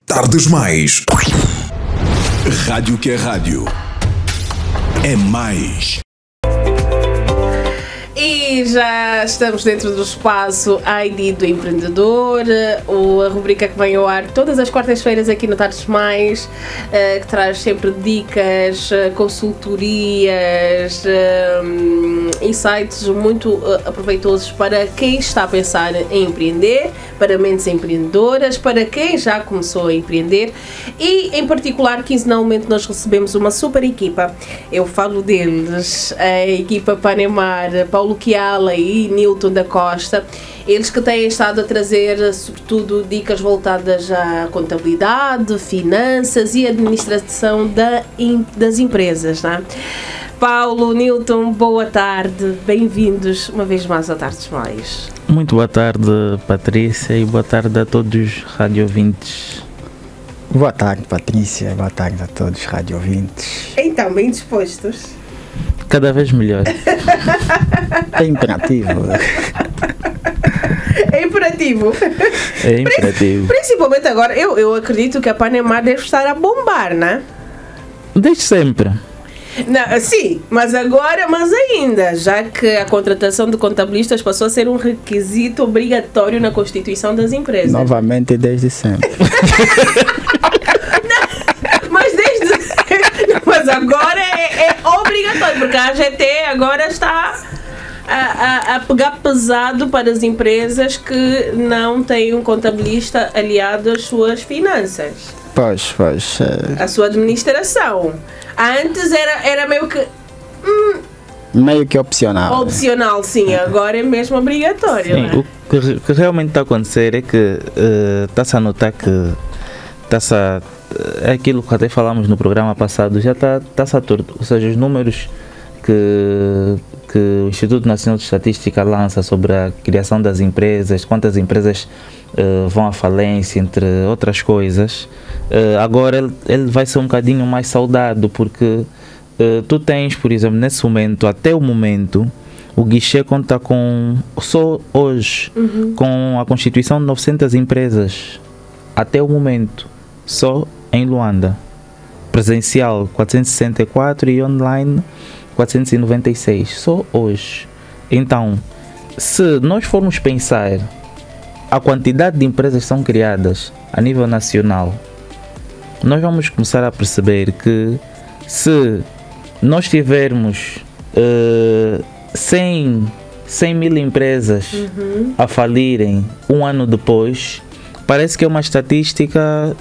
Tardes Mais. Rádio que é rádio. É mais. E já estamos dentro do espaço ID do Empreendedor, a rubrica que vem ao ar todas as quartas-feiras aqui no Tardes Mais, que traz sempre dicas, consultorias, insights muito aproveitosos para quem está a pensar em empreender, para mentes empreendedoras, para quem já começou a empreender e, em particular, quinzenalmente nós recebemos uma super equipa. Eu falo deles, a equipa Panemar, Paulo Chiala e Nilton da Costa, eles que têm estado a trazer, sobretudo, dicas voltadas à contabilidade, finanças e administração das empresas, não é? Paulo, Nilton, boa tarde, bem-vindos uma vez mais ao Tardes Mais. Muito boa tarde, Patrícia, e boa tarde a todos os radio-ouvintes. Boa tarde, Patrícia, boa tarde a todos os radio-ouvintes. Então, bem dispostos? Cada vez melhor. É imperativo. É imperativo. É imperativo. Principalmente agora, eu acredito que a Panemar deve estar a bombar, não é? Desde sempre. Não, sim, mas agora, mais ainda, já que a contratação de contabilistas passou a ser um requisito obrigatório na constituição das empresas. Novamente, desde sempre. Mas agora é obrigatório, porque a AGT agora está a pegar pesado para as empresas que não têm um contabilista aliado às suas finanças. Pois. A sua administração. Antes era meio que... meio que opcional. Opcional, sim. Agora é mesmo obrigatório. Sim, não é? o que realmente está a acontecer é que está-se a notar que é aquilo que até falamos no programa passado, já está-se a torto. Ou seja, os números que o Instituto Nacional de Estatística lança sobre a criação das empresas, quantas empresas vão à falência, entre outras coisas, agora ele vai ser um bocadinho mais saudado, porque tu tens, por exemplo, nesse momento, até o momento, o guichê conta com, só hoje, com a constituição de 900 empresas, até o momento, só em Luanda. Presencial 464 e online 496, só hoje. Então, se nós formos pensar a quantidade de empresas que são criadas a nível nacional, nós vamos começar a perceber que se nós tivermos 100 mil empresas a falirem um ano depois, parece que é uma estatística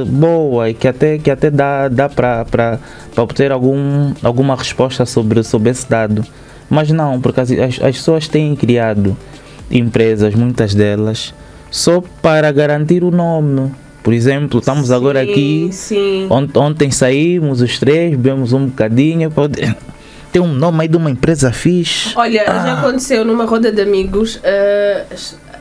boa e que até dá para obter alguma resposta sobre esse dado. Mas não, porque as pessoas têm criado empresas, muitas delas, só para garantir o nome. Por exemplo, estamos agora aqui, ontem saímos os três, bebemos um bocadinho, tem um nome aí de uma empresa fixe. Olha, já aconteceu numa roda de amigos,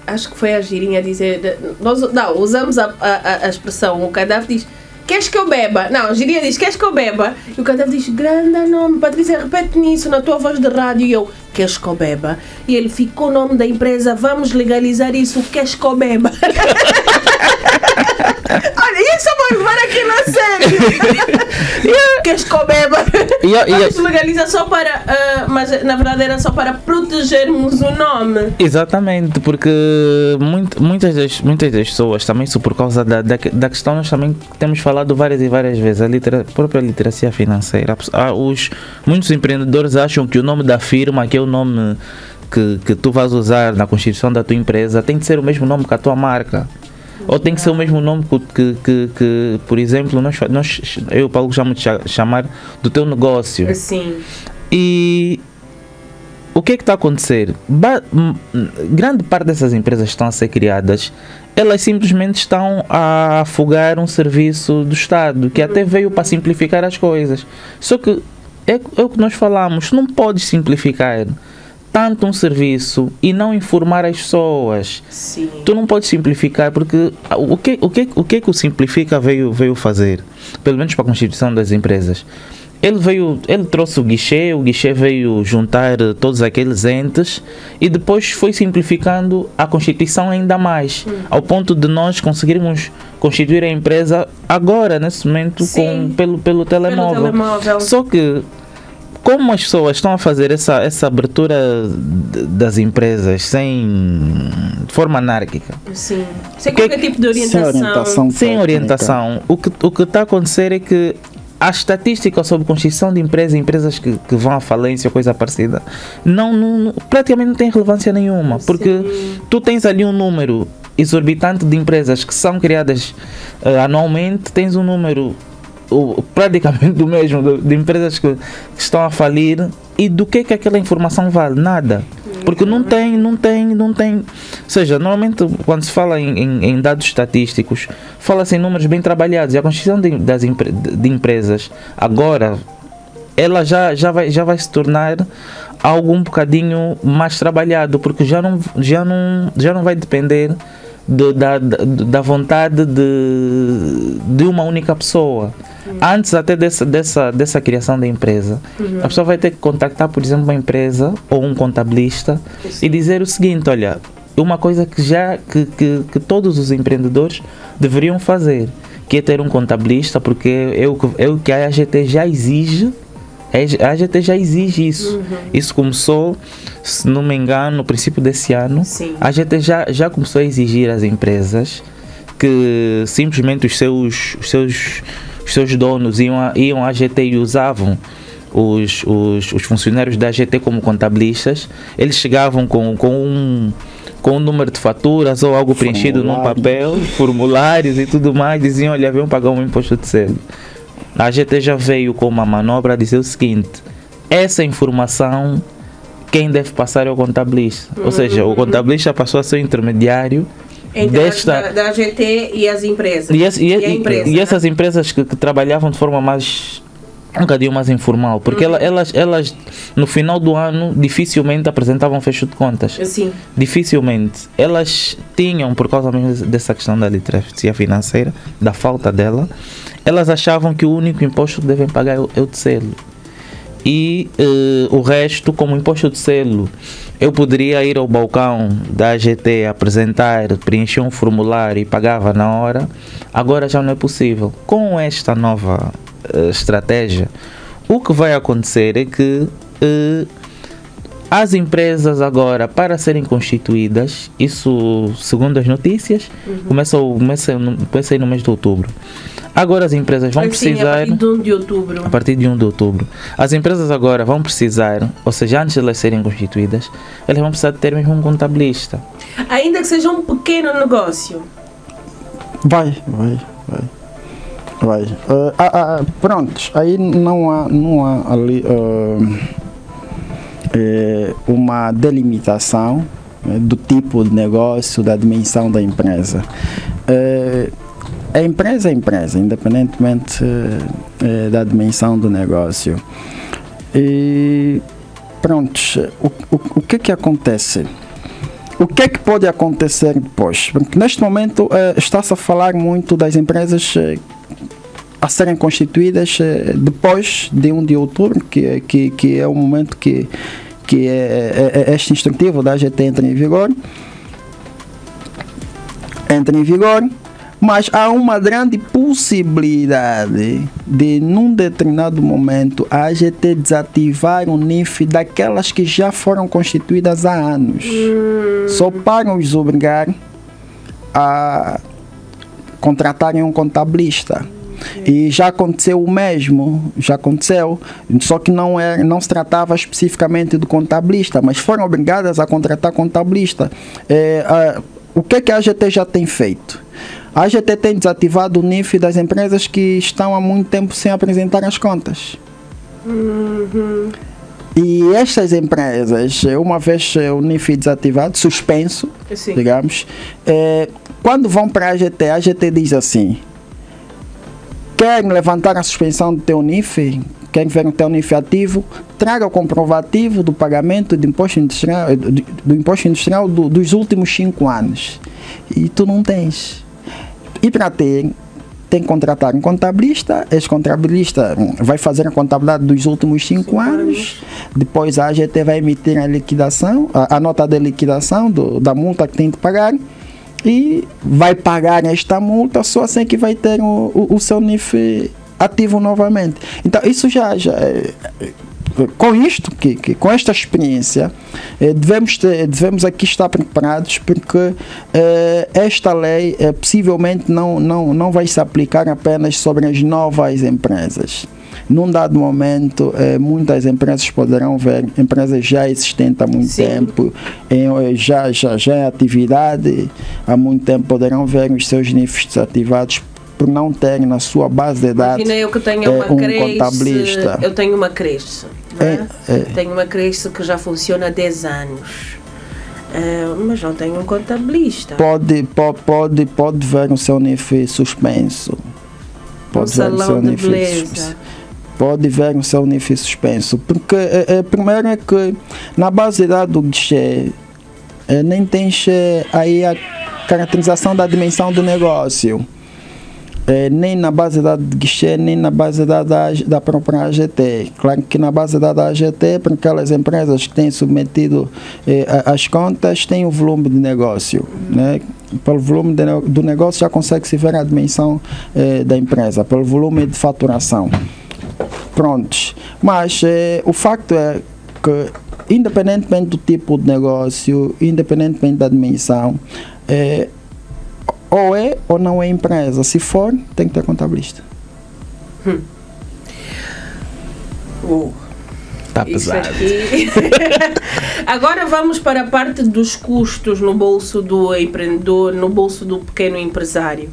acho que foi a Girinha a dizer, nós usamos a expressão, o cadáver diz, queres que eu beba? Não, a Girinha diz, queres que eu beba? E o cadáver diz, grande nome, Patrícia, repete nisso na tua voz de rádio. E eu, queres que eu beba? E ele, ficou o nome da empresa, vamos legalizar isso, queres que eu beba? Olha, isso eu vou levar aqui na série. Queres que eu beba? Vamos legalizar só para... mas na verdade era só para protegermos o nome. Exatamente, porque muitas das pessoas também, isso por causa da questão, nós também temos falado várias e várias vezes, a própria literacia financeira. Muitos empreendedores acham que o nome da firma, que é o nome que tu vais usar na constituição da tua empresa, tem de ser o mesmo nome que a tua marca. Ou tem que ser o mesmo nome que por exemplo, eu e o Paulo chamo de chamar do teu negócio. Sim. E o que é que está a acontecer? Grande parte dessas empresas que estão a ser criadas, elas simplesmente estão a afogar um serviço do Estado, que até veio para simplificar as coisas. Só que é o que nós falamos, não podes simplificar tanto um serviço e não informar as pessoas. Sim. Tu não podes simplificar, porque o que o Simplifica veio fazer, pelo menos para a constituição das empresas, ele trouxe o guichê veio juntar todos aqueles entes e depois foi simplificando a constituição ainda mais, ao ponto de nós conseguirmos constituir a empresa agora, nesse momento, pelo telemóvel. Só que, como as pessoas estão a fazer essa abertura das empresas de forma anárquica, sem qualquer tipo de orientação, sem orientação, o que está a acontecer é que a estatística sobre constituição de empresas que vão à falência, coisa parecida, praticamente não tem relevância nenhuma, porque tu tens ali um número exorbitante de empresas que são criadas anualmente, tens um número praticamente do mesmo de empresas que estão a falir, e do que aquela informação vale? Nada. Porque não tem. Ou seja, normalmente quando se fala em dados estatísticos, fala-se em números bem trabalhados, e a constituição de empresas agora ela já vai se tornar algo um bocadinho mais trabalhado, porque já não vai depender da vontade de uma única pessoa. Antes até dessa criação da empresa, a pessoa vai ter que contactar, por exemplo, uma empresa ou um contabilista e dizer o seguinte: olha, uma coisa que todos os empreendedores deveriam fazer, que é ter um contabilista, porque é o que a AGT já exige. A AGT já exige isso. Isso começou, se não me engano, no princípio desse ano. A AGT já começou a exigir às empresas que simplesmente os seus donos iam à AGT e usavam os funcionários da AGT como contabilistas. Eles chegavam com um número de faturas ou algo preenchido num papel, formulários e tudo mais, diziam: olha, venham pagar um imposto de selo. A AGT já veio com uma manobra a dizer o seguinte: essa informação quem deve passar é o contabilista. Ou seja, o contabilista passou a ser o intermediário da AGT e as empresas. E essas empresas que trabalhavam de forma um bocadinho mais informal, porque elas no final do ano dificilmente apresentavam fecho de contas. Dificilmente. Elas tinham, por causa mesmo dessa questão da literacia financeira, da falta dela, elas achavam que o único imposto que devem pagar é o de selo. E o resto, como imposto de selo, eu poderia ir ao balcão da AGT, apresentar, preencher um formulário e pagava na hora. Agora já não é possível. Com esta nova estratégia, o que vai acontecer é que as empresas agora, para serem constituídas, isso segundo as notícias, começa aí no mês de outubro. Agora as empresas vão precisar... a partir de 1 de outubro. A partir de 1 de outubro. As empresas agora vão precisar, ou seja, antes de elas serem constituídas, elas vão precisar de ter mesmo um contabilista. Ainda que seja um pequeno negócio. Vai. Pronto, aí não há ali uma delimitação do tipo de negócio, da dimensão da empresa. A empresa é empresa, independentemente da dimensão do negócio. E pronto, o que acontece? O que é que pode acontecer depois? Porque neste momento está-se a falar muito das empresas a serem constituídas depois de 1 de outubro, que é o momento que este instrutivo da AGT entra em vigor. Mas há uma grande possibilidade de, num determinado momento, a AGT desativar o NIF daquelas que já foram constituídas há anos. Só para os obrigar a contratarem um contabilista. E já aconteceu o mesmo, só que não se tratava especificamente do contabilista, mas foram obrigadas a contratar contabilista. O que a AGT já tem feito? A AGT tem desativado o NIF das empresas que estão há muito tempo sem apresentar as contas. E estas empresas, uma vez o NIF desativado, suspenso, digamos, quando vão para a AGT diz assim: querem levantar a suspensão do teu NIF, querem ver o teu NIF ativo, traga o comprovativo do pagamento do imposto industrial dos últimos 5 anos. E tu não tens. E para ter, tem que contratar um contabilista, esse contabilista vai fazer a contabilidade dos últimos 5 anos, depois a AGT vai emitir a liquidação, a nota de liquidação da multa que tem que pagar, e vai pagar esta multa só assim que vai ter o seu NIF ativo novamente. Então isso já com isto, com esta experiência, devemos aqui estar preparados, porque esta lei possivelmente não vai se aplicar apenas sobre as novas empresas. Num dado momento, muitas empresas poderão ver, empresas já existentes há muito tempo, já em atividade há muito tempo, poderão ver os seus NIFs desativados por não terem na sua base de dados. Imagina eu que tenho uma creche, contabilista. Eu tenho uma creche, tenho uma creche que já funciona há 10 anos, mas não tenho um contabilista. Pode ver o seu NIF suspenso. Pode ver o seu NIF suspenso. Pode ver o seu NIF suspenso. Porque, primeiro é que na base de dados do guichê, nem tens aí a caracterização da dimensão do negócio. Nem na base de dados de guichê, nem na base de dados da própria AGT. Claro que na base de dados da AGT, para aquelas empresas que têm submetido as contas, tem o volume de negócio. Né? Pelo volume do negócio já consegue-se ver a dimensão da empresa, pelo volume de faturação. Prontos. Mas o facto é que, independentemente do tipo de negócio, independentemente da dimensão, ou é ou não é empresa. Se for, tem que ter contabilista. Tá pesado. Agora vamos para a parte dos custos no bolso do empreendedor, no bolso do pequeno empresário.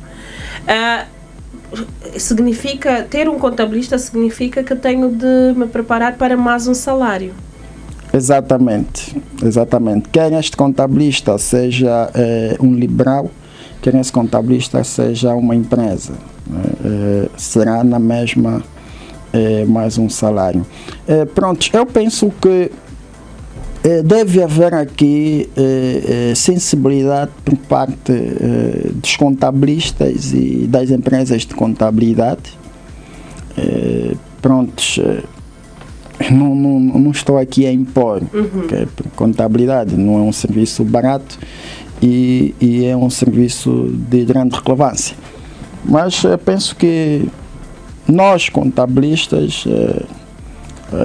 Significa, ter um contabilista significa que tenho de me preparar para mais um salário. Exatamente. Quer este contabilista seja um liberal, quer esse contabilista seja uma empresa, será na mesma mais um salário. Pronto, eu penso que deve haver aqui sensibilidade por parte dos contabilistas e das empresas de contabilidade. Prontos, não estou aqui a impor, porque contabilidade não é um serviço barato e é um serviço de grande relevância. Mas penso que nós, contabilistas,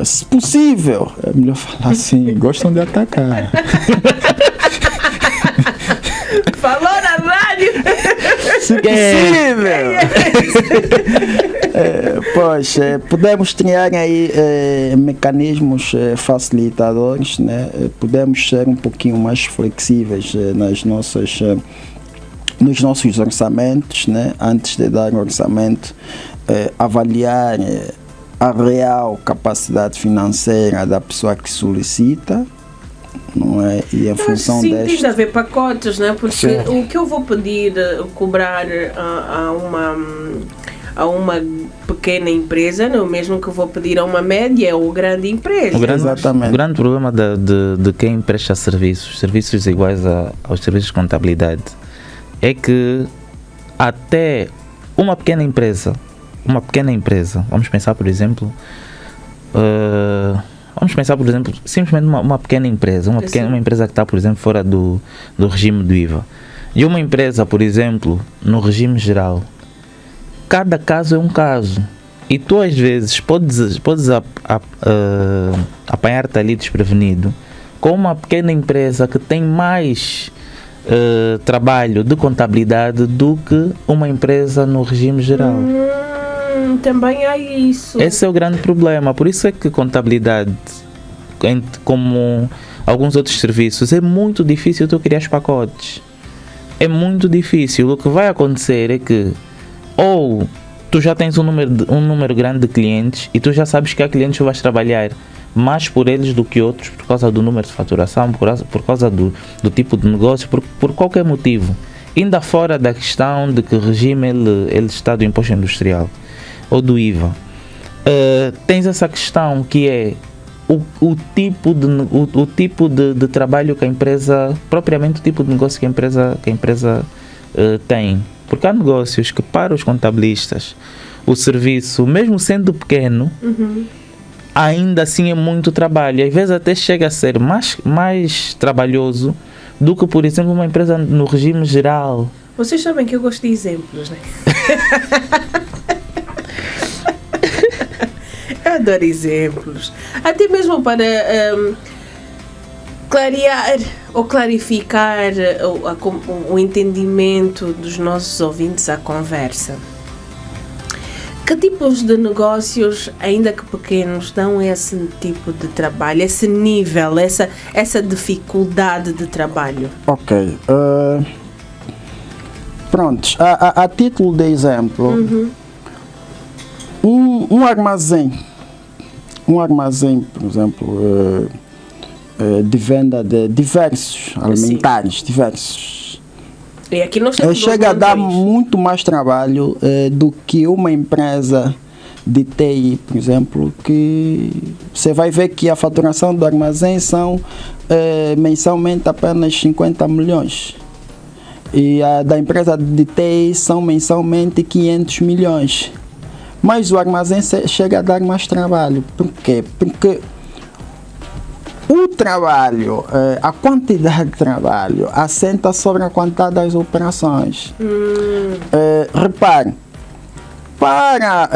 se possível, é melhor falar assim, gostam de atacar. Falou na rádio! Se possível! Podemos criar aí mecanismos facilitadores, né? Podemos ser um pouquinho mais flexíveis nos nossos orçamentos, né? Antes de dar o orçamento, avaliar a real capacidade financeira da pessoa que solicita, não é? E em função desta... Tem de haver pacotes, não é? Porque o que eu vou pedir, cobrar a uma pequena empresa não é o mesmo que eu vou pedir a uma média ou grande empresa. Exatamente. O grande problema de quem presta serviços iguais aos serviços de contabilidade, é que até uma pequena empresa, vamos pensar por exemplo, simplesmente uma pequena empresa, uma empresa que está, por exemplo, fora do regime do IVA, e uma empresa, por exemplo, no regime geral. Cada caso é um caso, e tu às vezes podes apanhar-te ali desprevenido com uma pequena empresa que tem mais trabalho de contabilidade do que uma empresa no regime geral. Também há isso. Esse é o grande problema. Por isso é que contabilidade, como alguns outros serviços, é muito difícil tu criar os pacotes. É muito difícil. O que vai acontecer é que ou tu já tens um número grande de clientes e tu já sabes que há clientes que vais trabalhar mais por eles do que outros por causa do número de faturação, por causa do tipo de negócio, por qualquer motivo. Ainda fora da questão de que regime ele está do imposto industrial ou do IVA. Tens essa questão que é o tipo de trabalho que a empresa, propriamente o tipo de negócio que a empresa tem. Porque há negócios que para os contabilistas o serviço, mesmo sendo pequeno, ainda assim é muito trabalho. Às vezes até chega a ser mais trabalhoso do que, por exemplo, uma empresa no regime geral. Vocês sabem que eu gosto de exemplos, né? Eu adoro exemplos. Até mesmo para clarear ou clarificar o entendimento dos nossos ouvintes à conversa. Que tipos de negócios, ainda que pequenos, dão esse tipo de trabalho, esse nível, essa dificuldade de trabalho? Ok. Prontos. A título de exemplo, um armazém, por exemplo, de venda de diversos alimentares, diversos. E aqui nós temos chega a dar muito mais trabalho do que uma empresa de TI, por exemplo, que você vai ver que a faturação do armazém são mensalmente apenas 50 milhões. E a da empresa de TI são mensalmente 500 milhões. Mas o armazém chega a dar mais trabalho. Por quê? Porque o trabalho, a quantidade de trabalho assenta sobre a quantidade das operações. Repare, para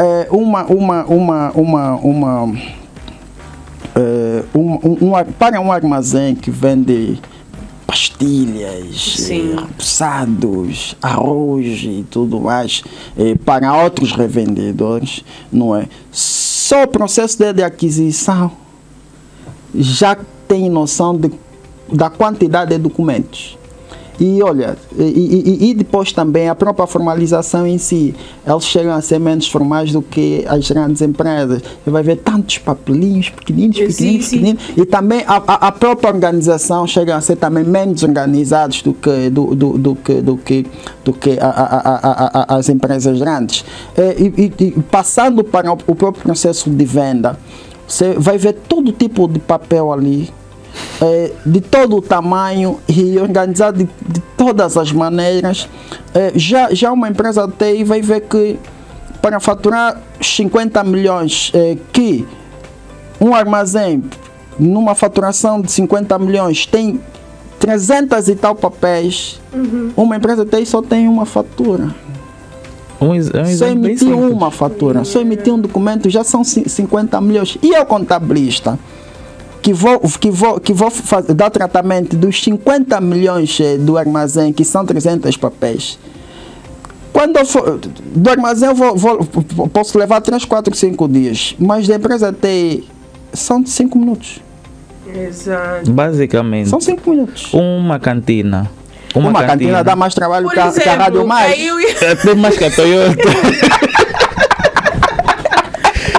para um armazém que vende pastilhas, repousados, arroz e tudo mais, para outros revendedores, não é? Só o processo de aquisição já tem noção da quantidade de documentos. E olha, e depois também a própria formalização em si, eles chegam a ser menos formais do que as grandes empresas. Você vai ver tantos papelinhos pequeninos. E também a própria organização chega a ser também menos organizados do que as empresas grandes. E passando para o próprio processo de venda, você vai ver todo tipo de papel ali, de todo o tamanho e organizado de todas as maneiras. Já uma empresa de TI vai ver que para faturar 50 milhões, que um armazém numa faturação de 50 milhões tem 300 e tal papéis, uma empresa de TI só tem uma fatura. Só emitir uma fatura, só emitir um documento já são 50 milhões. E eu, contabilista, que vou dar tratamento dos 50 milhões do armazém, que são 300 papéis. Quando eu for do armazém, posso levar 3, 4, 5 dias, mas da empresa são 5 minutos. Exato. Basicamente, são 5 minutos. Uma cantina. Uma cantina dá mais trabalho que a Rádio Mais. Tem mais que a Toyota.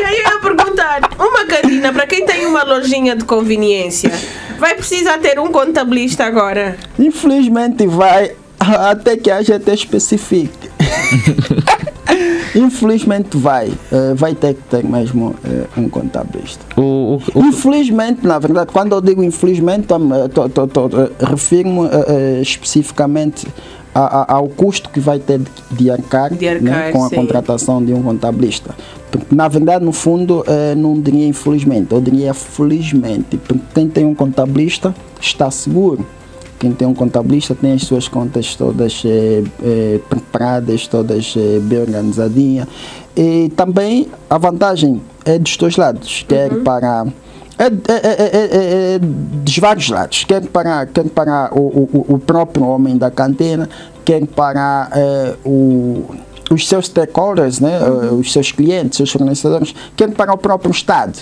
E aí eu ia perguntar, uma cantina, para quem tem uma lojinha de conveniência, vai precisar ter um contabilista agora? Infelizmente vai, até que a gente especifique. Infelizmente vai ter que ter mesmo um contabilista. Infelizmente, na verdade, quando eu digo infelizmente, refiro-me especificamente ao custo que vai ter de arcar, né, com a contratação de um contabilista. Porque, na verdade, no fundo, não diria infelizmente, eu diria felizmente, porque quem tem um contabilista está seguro. Quem tem um contabilista tem as suas contas todas preparadas, todas bem organizadinhas. E também a vantagem é dos dois lados, quer para dos vários lados, quer para o próprio homem da cantina, quer para os seus stakeholders, né, os seus clientes, seus fornecedores, quer para o próprio Estado.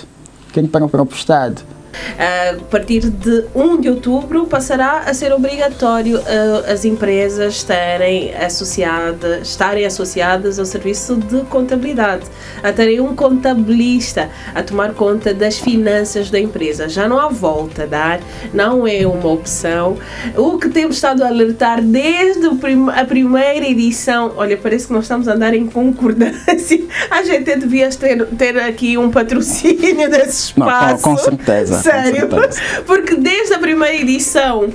A partir de 1 de outubro passará a ser obrigatório as empresas estarem associadas ao serviço de contabilidade, a terem um contabilista a tomar conta das finanças da empresa. Já não há volta a dar, não é uma opção. O que temos estado a alertar desde a primeira edição, olha, parece que nós estamos a andar em concordância. A gente devia ter aqui um patrocínio desse espaço. Não, com certeza. Sério, porque desde a primeira edição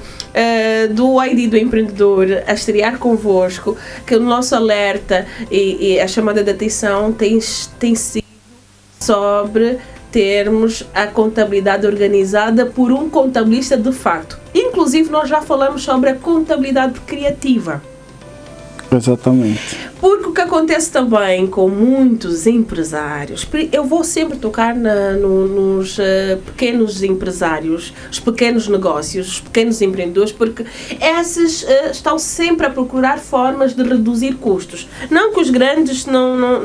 do ID do empreendedor a estrear convosco, que o nosso alerta e a chamada de atenção tem sido sobre termos a contabilidade organizada por um contabilista de facto. Inclusive, nós já falamos sobre a contabilidade criativa. Exatamente. Porque o que acontece também com muitos empresários, eu vou sempre tocar nos pequenos empresários, os pequenos negócios, os pequenos empreendedores, porque esses estão sempre a procurar formas de reduzir custos. Não que os grandes não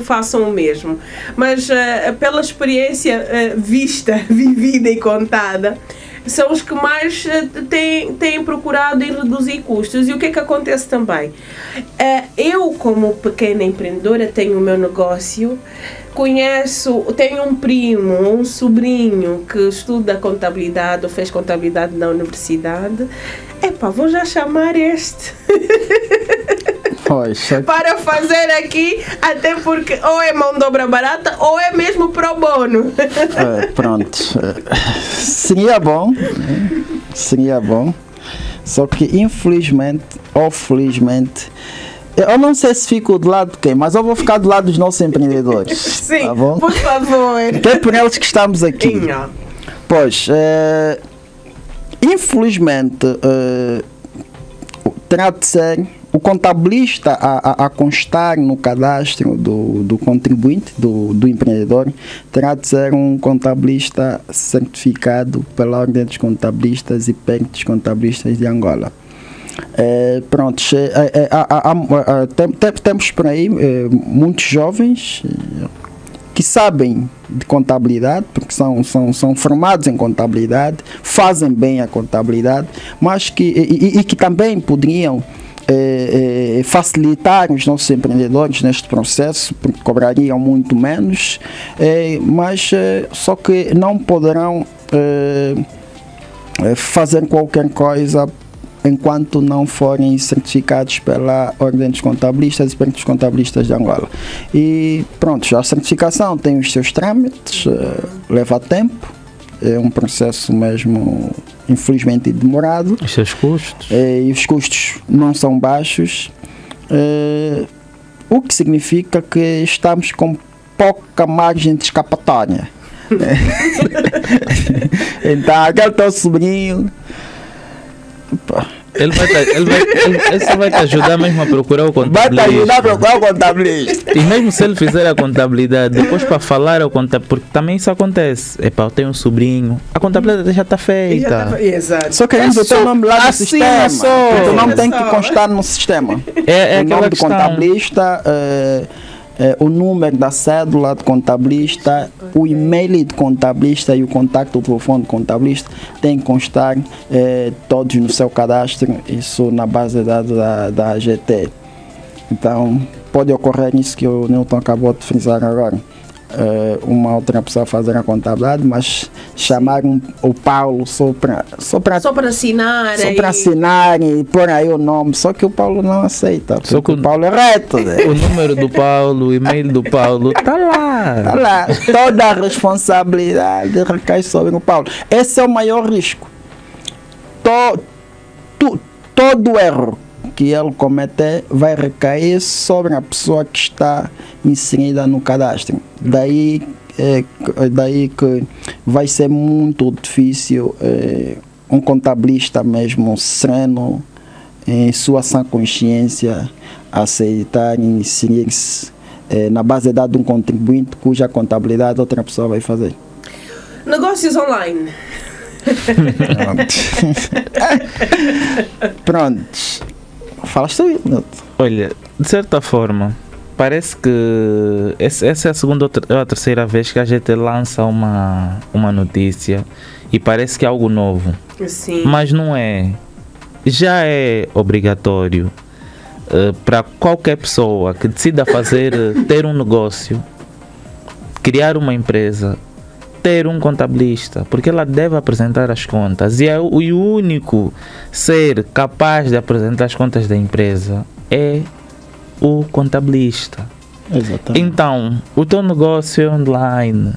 façam o mesmo, mas pela experiência vivida e contada, são os que mais têm procurado em reduzir custos. E o que é que acontece também? Eu, como pequena empreendedora, tenho o meu negócio, tenho um primo ou um sobrinho que estuda contabilidade ou fez contabilidade na universidade. Vou já chamar este para fazer aqui, até porque ou é mão de obra barata ou é mesmo pro bono. Pronto. Seria bom, só que infelizmente ou felizmente, eu não sei se fico do lado de quem, mas eu vou ficar do lado dos nossos empreendedores. Sim, tá bom? Por favor. Que é por eles que estamos aqui. Pois, infelizmente, terá de ser o contabilista a constar no cadastro do contribuinte, do empreendedor, terá de ser um contabilista certificado pela Ordem dos Contabilistas e Peritos Contabilistas de Angola. Temos por aí muitos jovens que sabem de contabilidade, porque são formados em contabilidade, fazem bem a contabilidade, mas que também poderiam facilitar os nossos empreendedores neste processo, porque cobrariam muito menos, mas só que não poderão fazer qualquer coisa enquanto não forem certificados pela Ordem dos Contabilistas e Peritos Contabilistas de Angola. E pronto, a certificação tem os seus trâmites, leva tempo, é um processo mesmo, infelizmente, demorado. Os seus custos? E os custos não são baixos, o que significa que estamos com pouca margem de escapatória. Então, aquele teu sobrinho... Ele só vai te ajudar mesmo a procurar o contabilista. Vai te ajudar a procurar o contabilista. E mesmo se ele fizer a contabilidade, depois para falar ao contabilista, porque também isso acontece. Eu tenho um sobrinho, a contabilidade já está feita. Exato. Só queremos o teu nome lá no sistema. O teu nome tem que constar no sistema. É o nome do contabilista, o número da cédula de contabilista, o e-mail de contabilista e o contato do telefone de contabilista tem que constar todos no seu cadastro, isso na base de dados da AGT. Então, pode ocorrer isso que o Newton acabou de frisar agora. Uma outra pessoa fazer a contabilidade, mas chamar o Paulo só para assinar. Só para assinar e pôr aí o nome. Só que o Paulo não aceita, porque o Paulo é reto. Né? O número do Paulo, o e-mail do Paulo, está lá. Está lá. Toda a responsabilidade recai sobre o Paulo. Esse é o maior risco. Todo erro que ele cometer vai recair sobre a pessoa que está inserida no cadastro. Daí que vai ser muito difícil um contabilista mesmo sereno, em sua sã consciência, aceitar inserir-se na base de dados de um contribuinte cuja contabilidade outra pessoa vai fazer. Negócios online. Pronto. Falas tu, Nilton. Olha, de certa forma, parece que essa é a segunda ou a terceira vez que a gente lança uma notícia e parece que é algo novo. Sim. Mas não é. Já é obrigatório para qualquer pessoa que decida ter um negócio, criar uma empresa, ter um contabilista, porque ela deve apresentar as contas e o único ser capaz de apresentar as contas da empresa é o contabilista. Exatamente. Então, o teu negócio é online,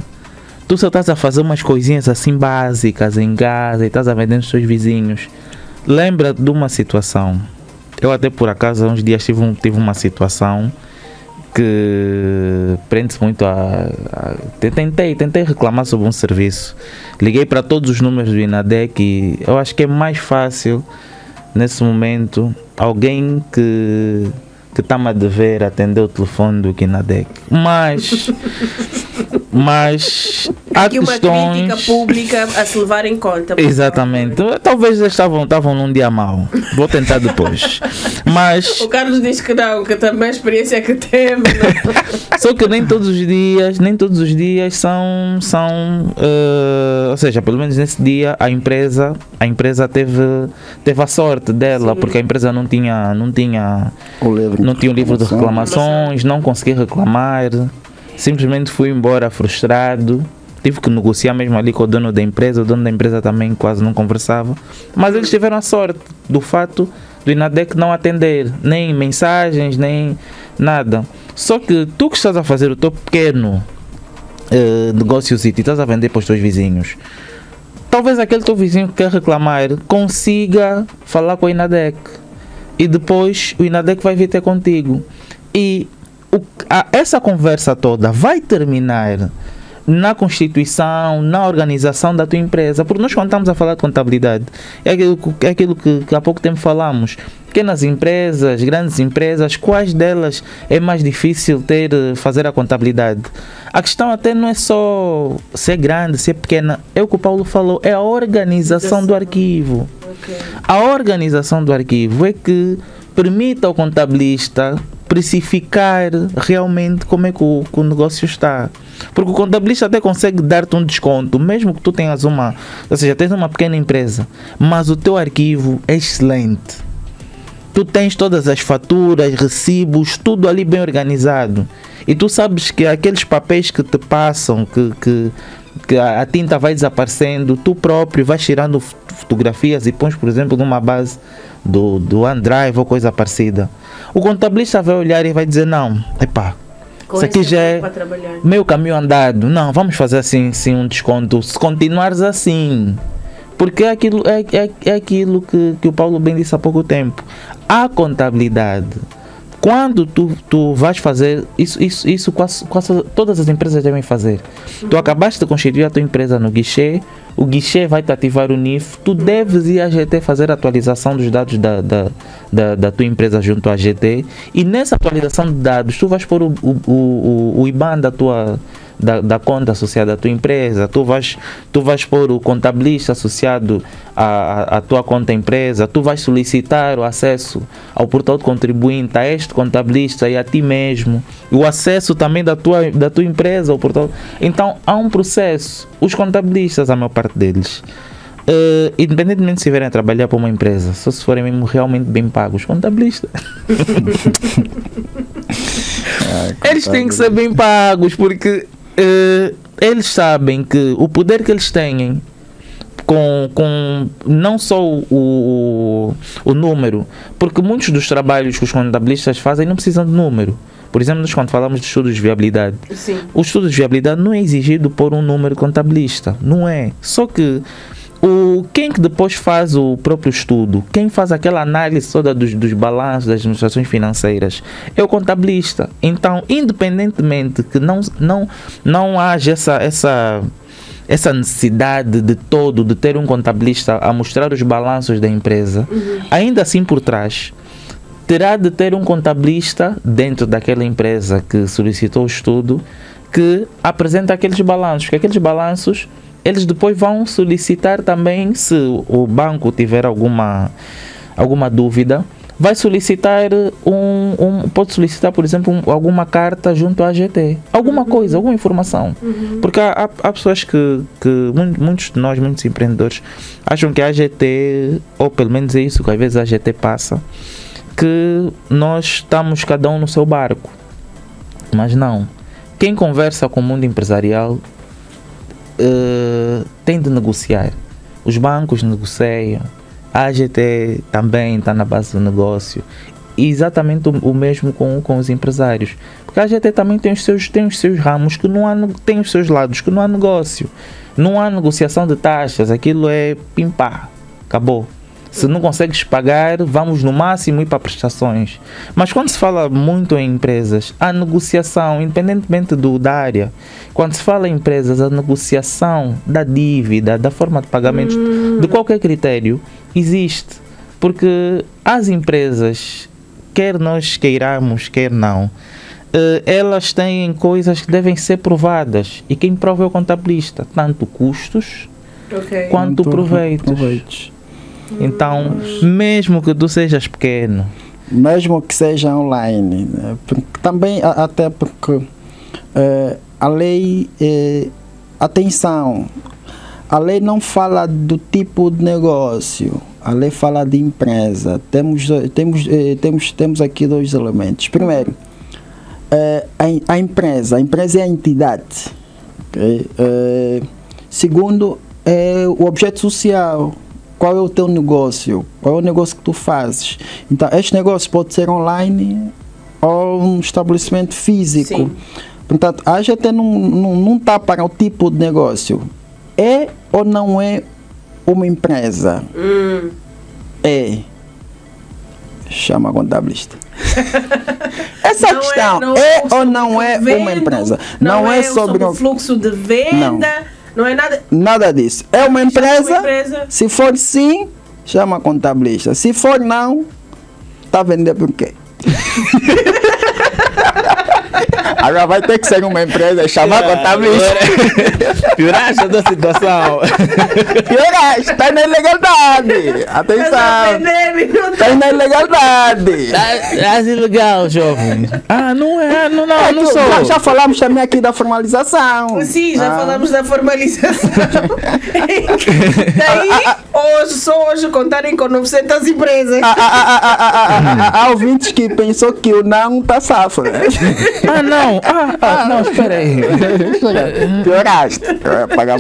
tu só estás a fazer umas coisinhas assim básicas em casa e estás a vender nos teus vizinhos. Lembra de uma situação. Eu até por acaso há uns dias tive uma situação que prende-se muito tentei reclamar sobre um serviço. Liguei para todos os números do INADEC e eu acho que é mais fácil nesse momento alguém que está-me a dever atender o telefone do que INADEC. Mas há aqui uma questões... crítica pública a se levar em conta. Exatamente. Talvez eles estavam num dia mau. Vou tentar depois. Mas... O Carlos diz que não, que também a experiência que teve. Só que nem todos os dias são ou seja, pelo menos nesse dia a empresa teve a sorte dela. Sim. Porque a empresa não tinha o livro de reclamações, não conseguia reclamar. Simplesmente fui embora frustrado. Tive que negociar mesmo ali com o dono da empresa. O dono da empresa também quase não conversava. Mas eles tiveram a sorte do fato do INADEC não atender nem mensagens, nem nada. Só que tu que estás a fazer o teu pequeno negócio e estás a vender para os teus vizinhos, talvez aquele teu vizinho que quer reclamar consiga falar com o INADEC. E depois o INADEC vai vir ter contigo. E essa conversa toda vai terminar na constituição, na organização da tua empresa. Porque nós, quando estamos a falar de contabilidade, é aquilo que há pouco tempo falamos. Pequenas empresas, grandes empresas, quais delas é mais difícil fazer a contabilidade? A questão até não é só ser grande, ser pequena. É o que o Paulo falou, é a organização do arquivo. Okay. A organização do arquivo é que permite ao contabilista precificar realmente como é que o negócio está. Porque o contabilista até consegue dar-te um desconto, mesmo que tu tenhas tens uma pequena empresa, mas o teu arquivo é excelente. Tu tens todas as faturas, recibos, tudo ali bem organizado. E tu sabes que aqueles papéis que te passam, que a tinta vai desaparecendo, tu próprio vais tirando fotografias e pões, por exemplo, numa base do OneDrive ou coisa parecida. O contabilista vai olhar e vai dizer, não, isso aqui já é meu caminho andado. Não, vamos fazer assim um desconto. Se continuares assim, porque é aquilo que o Paulo bem disse há pouco tempo. A contabilidade, quando tu vais fazer isso quase todas as empresas devem fazer. Tu acabaste de constituir a tua empresa no guichê, o guichê vai te ativar o NIF, tu deves ir à GT fazer a atualização dos dados da tua empresa junto à GT, e nessa atualização de dados tu vais pôr o IBAN da conta associada à tua empresa, tu vais pôr o contabilista associado à tua conta empresa, tu vais solicitar o acesso ao portal de contribuinte, a este contabilista e a ti mesmo, o acesso também da tua empresa ao portal. Então há um processo. Os contabilistas, a maior parte deles, independentemente se vierem a trabalhar para uma empresa, só se forem mesmo realmente bem pagos, contabilistas eles têm que ser bem pagos, porque eles sabem que o poder que eles têm com não só o número, porque muitos dos trabalhos que os contabilistas fazem não precisam de número. Por exemplo, nós quando falamos de estudos de viabilidade, sim, o estudo de viabilidade não é exigido por um número contabilista, não é. Só que quem que depois faz o próprio estudo, quem faz aquela análise toda dos balanços, das administrações financeiras, é o contabilista. Então, independentemente que não haja essa necessidade de ter um contabilista a mostrar os balanços da empresa, ainda assim por trás terá de ter um contabilista dentro daquela empresa que solicitou o estudo, que apresenta aqueles balanços, que aqueles balanços eles depois vão solicitar também, se o banco tiver alguma dúvida, vai solicitar pode solicitar, por exemplo, alguma carta junto à AGT, alguma coisa, alguma informação. Porque há pessoas que muitos de nós, muitos empreendedores, acham que a AGT, ou pelo menos é isso que às vezes a AGT passa, que nós estamos cada um no seu barco. Mas não. Quem conversa com o mundo empresarial tem de negociar. Os bancos negociam, a AGT também está na base do negócio. exatamente o mesmo com os empresários. Porque a AGT também tem os seus ramos que não há, tem os seus lados que não há negócio. Não há negociação de taxas, aquilo é pim-pá, acabou. Se não consegues pagar, vamos no máximo ir para prestações. Mas quando se fala muito em empresas, a negociação, independentemente da área, quando se fala em empresas, a negociação da dívida, da forma de pagamentos, de qualquer critério, existe. Porque as empresas, quer nós queiramos, quer não, elas têm coisas que devem ser provadas. E quem prova é o contabilista, tanto custos quanto proveitos. Então, mesmo que tu sejas pequeno, mesmo que seja online, né? Também até porque a lei, atenção, a lei não fala do tipo de negócio, a lei fala de empresa. Temos aqui dois elementos. Primeiro, a empresa é a entidade. Okay? Segundo, o objeto social. Qual é o teu negócio? Qual é o negócio que tu fazes? Então, este negócio pode ser online ou um estabelecimento físico. Sim. Portanto, a AGT não está para o tipo de negócio. É ou não é uma empresa? É. Chama a contabilista. Essa Não questão ou não é uma empresa? Não é sobre o fluxo de venda. Não é nada. Nada disso. É uma empresa. Se for sim, chama a contabilista. Se for não, está vendendo por quê? Agora vai ter que ser uma empresa, chamar a contabilista. Pioraste da situação. Pioraste, está na ilegalidade. Atenção. Está na ilegalidade. É ilegal, jovem. Não sou. Já falamos também aqui da formalização. Sim, já falamos da formalização. Daí, só hoje contarem com 900 empresas. Há ouvintes que pensou que o não está safo. Não, espera aí. Pioraste.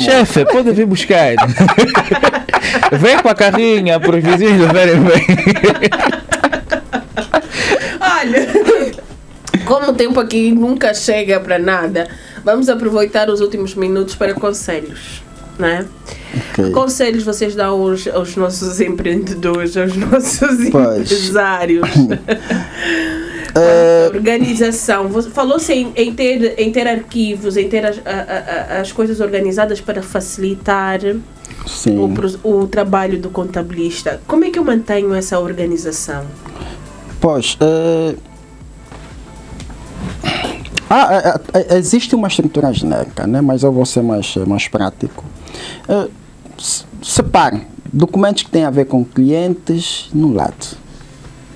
Chefe, pode vir buscar. Vem com a carrinha para os vizinhos verem bem. Olha, como o tempo aqui nunca chega para nada, vamos aproveitar os últimos minutos para conselhos, não é? Okay. Que conselhos vocês dão aos nossos empreendedores, aos nossos empresários? Organização. Falou-se em ter arquivos, em ter as coisas organizadas para facilitar o trabalho do contabilista. Como é que eu mantenho essa organização? Pois, existe uma estrutura genérica, né? Mas eu vou ser mais prático. Separe documentos que têm a ver com clientes no lado,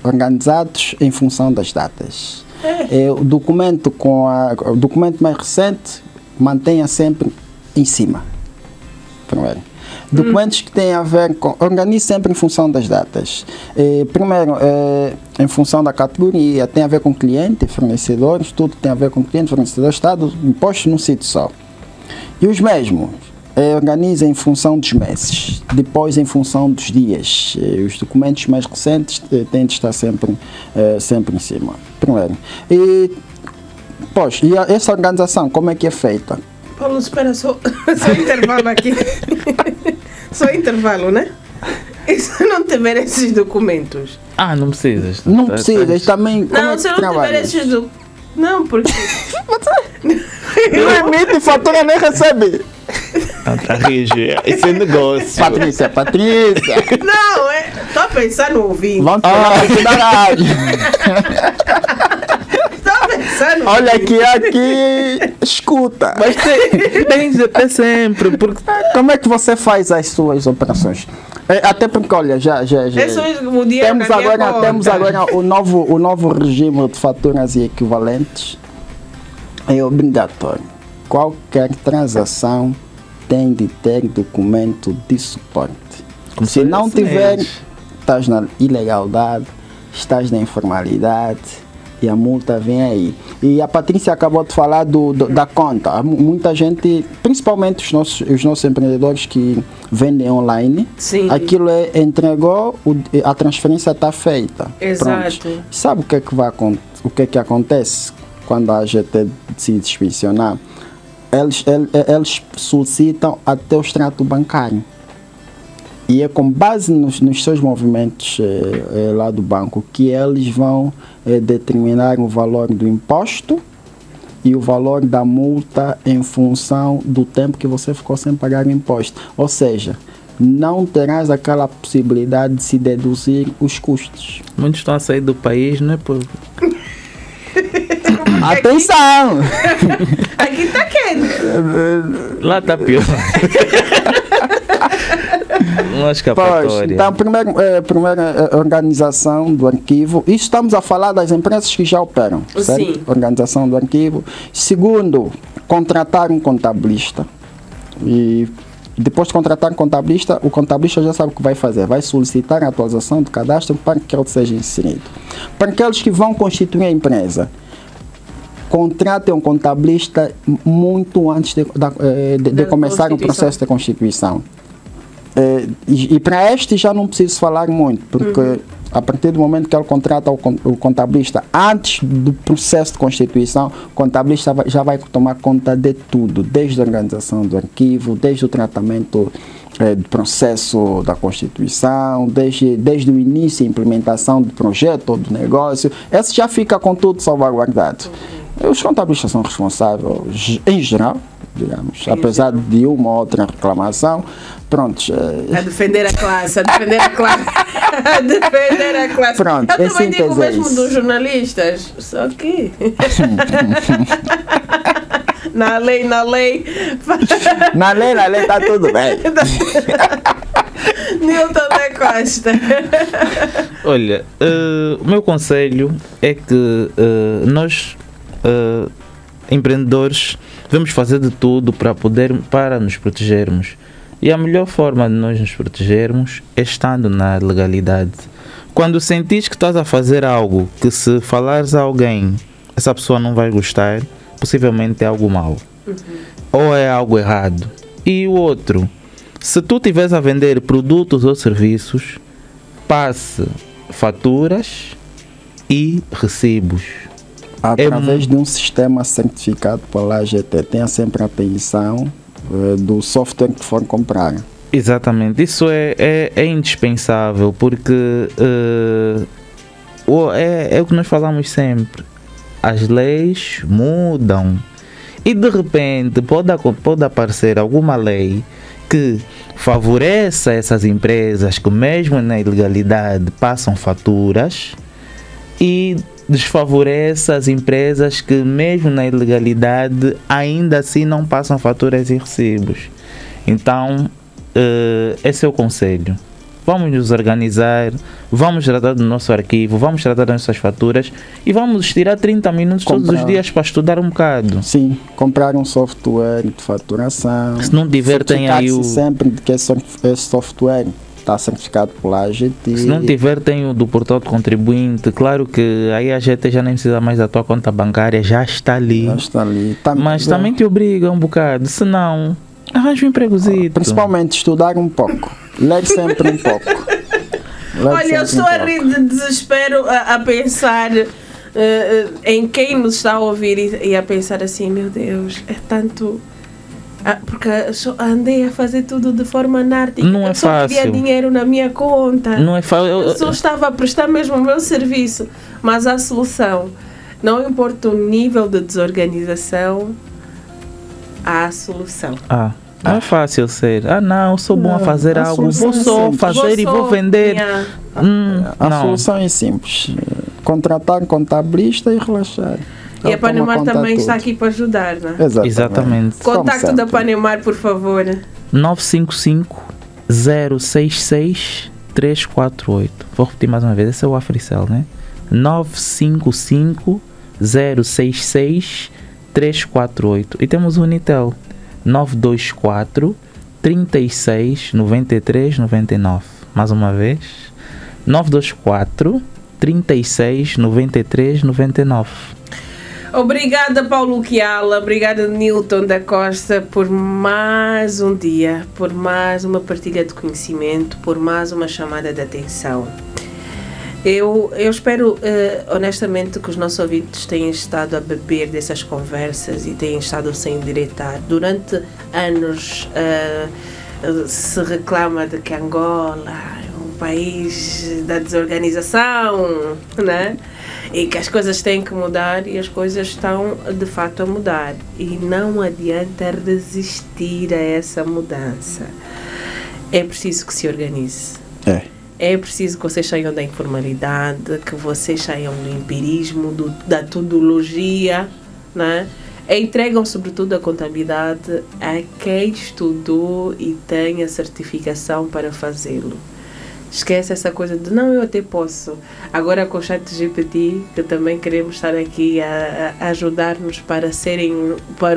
organizados em função das datas. O documento mais recente mantenha sempre em cima. Primeiro. Documentos que têm a ver com... Organize sempre em função das datas. Primeiro, em função da categoria, tem a ver com cliente, fornecedores, tudo tem a ver com cliente, fornecedor, estado, imposto num sítio só. E os mesmos, organize em função dos meses, depois em função dos dias. Os documentos mais recentes têm de estar sempre em cima. Primeiro. E essa organização, como é que é feita? Paulo, espera só intervalo aqui. Só intervalo, né? E se não tiver esses documentos? Não precisas. Não precisas, também. Não, se não tiver esses documentos. Não, porque. Não emite fatura, nem recebe. Tá rígido. Esse é negócio. Patrícia. Não, estou a pensar no ouvinte. Vamos aqui na rádio. Olha aqui, escuta. Mas tem de ter sempre. Porque... Como é que você faz as suas operações? Até porque, olha, já temos agora o novo regime de faturas e equivalentes. É obrigatório. Qualquer transação tem de ter documento de suporte. Se não tiver, estás na ilegalidade, estás na informalidade. E a multa vem aí. E a Patrícia acabou de falar da conta. Muita gente, principalmente os nossos empreendedores que vendem online, Sim. aquilo entregou, a transferência está feita. Exato. Pronto. Sabe o que acontece quando a AGT decide inspecionar? Eles solicitam até o extrato bancário. E é com base nos seus movimentos lá do banco que eles vão determinar o valor do imposto e o valor da multa em função do tempo que você ficou sem pagar o imposto. Ou seja, não terás aquela possibilidade de se deduzir os custos. Muitos estão a sair do país, não é por... Atenção! Aqui está quente. Lá está pior. Uma escapatória. Pois, então, primeira organização do arquivo. Isso estamos a falar das empresas que já operam, certo? Sim. Organização do arquivo. Segundo, contratar um contabilista. E depois de contratar um contabilista, o contabilista já sabe o que vai fazer. Vai solicitar a atualização do cadastro para que ele seja inserido. Para aqueles que vão constituir a empresa, contratem um contabilista muito antes de começar o processo de constituição. E para este já não preciso falar muito, porque a partir do momento que ele contrata o contabilista, antes do processo de constituição, o contabilista já vai tomar conta de tudo, desde a organização do arquivo, desde o tratamento do processo da constituição, desde o início e implementação do projeto ou do negócio. Esse já fica com tudo salvaguardado. Os contabilistas são responsáveis, em geral, digamos, apesar de uma ou outra reclamação, pronto. A defender a classe, a defender a classe, a defender a classe. Pronto, eu também digo mesmo isso. dos jornalistas, só que... Na lei. Na lei está tudo bem. Nilton da Costa. Olha, o meu conselho é que nós, empreendedores, devemos fazer de tudo para nos protegermos. E a melhor forma de nós nos protegermos é estando na legalidade. Quando sentis que estás a fazer algo que, se falares a alguém, essa pessoa não vai gostar, possivelmente é algo mau. Ou é algo errado. E o outro, se tu estiveres a vender produtos ou serviços, passe faturas e recibos. Através de um sistema certificado pela AGT. Tenha sempre atenção do software que for comprar. Exatamente, isso é indispensável, porque é o que nós falamos sempre. As leis mudam e de repente pode aparecer alguma lei que favoreça essas empresas que mesmo na ilegalidade passam faturas e desfavorece as empresas que mesmo na ilegalidade ainda assim não passam faturas e recibos. Então esse é o conselho. Vamos nos organizar, vamos tratar do nosso arquivo, vamos tratar das nossas faturas e vamos tirar 30 minutos todos os dias para estudar um bocado. Sim, comprar um software de faturação. Se não tiver, tem aí o... sempre de que esse software está certificado pela AGT. Se não tiver, tem o do portal de contribuinte. Claro que aí a AGT já nem precisa mais da tua conta bancária, já está ali. Já está ali. Mas também te obriga um bocado, senão arranja um empregozito. Principalmente estudar um pouco. Ler sempre um pouco. Olha, eu estou a rir de desespero a pensar em quem nos está a ouvir e a pensar assim, meu Deus, é tanto... porque andei a fazer tudo de forma anárquica. Não é fácil. Eu só queria dinheiro na minha conta. Não é fácil. Eu só estava a prestar mesmo o meu serviço. Mas a solução, não importa o nível de desorganização, há a solução. Não é fácil ser. Não, sou bom a fazer algo, vou só fazer e vou vender. A solução é simples. Contratar um contabilista e relaxar. E a Panemar também está aqui para ajudar, não é? Exatamente. Contacto da Panemar, por favor. 955 066 348. Vou repetir mais uma vez, esse é o Africell, né? 955 066 348. E temos o Unitel 924 36 93 99. Mais uma vez, 924 36 93 99. Obrigada, Paulo Chiala, obrigada, Nilton da Costa, por mais um dia, por mais uma partilha de conhecimento, por mais uma chamada de atenção. Eu espero, honestamente, que os nossos ouvintes tenham estado a beber dessas conversas e tenham estado a se endireitar. Durante anos se reclama de que Angola é um país da desorganização, né? E que as coisas têm que mudar, e as coisas estão de fato a mudar. E não adianta resistir a essa mudança. É preciso que se organize. É preciso que vocês saiam da informalidade, que vocês saiam do empirismo, da tudologia, né? E entregam sobretudo a contabilidade a quem estudou e tem a certificação para fazê-lo. Esquece essa coisa de não, eu até posso. Agora com o ChatGPT, que também queremos estar aqui a ajudar-nos para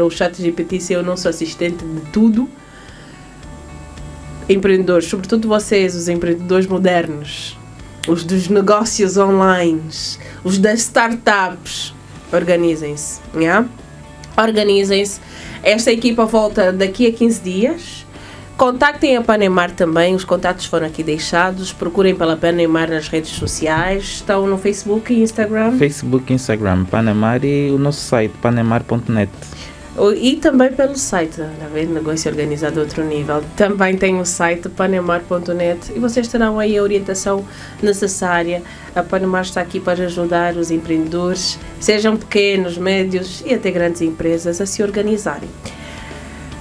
o ChatGPT ser o nosso assistente de tudo. Empreendedores, sobretudo vocês, os empreendedores modernos, os dos negócios online, os das startups, organizem-se, yeah? Organizem-se. Esta equipa volta daqui a 15 dias. Contactem a Panemar também, os contatos foram aqui deixados. Procurem pela Panemar nas redes sociais. Estão no Facebook e Instagram. Facebook, Instagram, Panemar, e o nosso site, panemar.net. E também pelo site, negócio organizado a outro nível. Também tem o site panemar.net e vocês terão aí a orientação necessária. A Panemar está aqui para ajudar os empreendedores, sejam pequenos, médios e até grandes empresas, a se organizarem.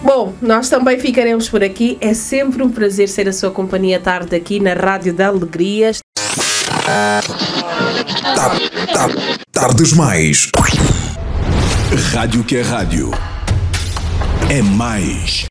Bom, nós também ficaremos por aqui. É sempre um prazer ser a sua companhia tarde aqui na Rádio da Alegria. Tardes Mais. Rádio que é rádio. É mais.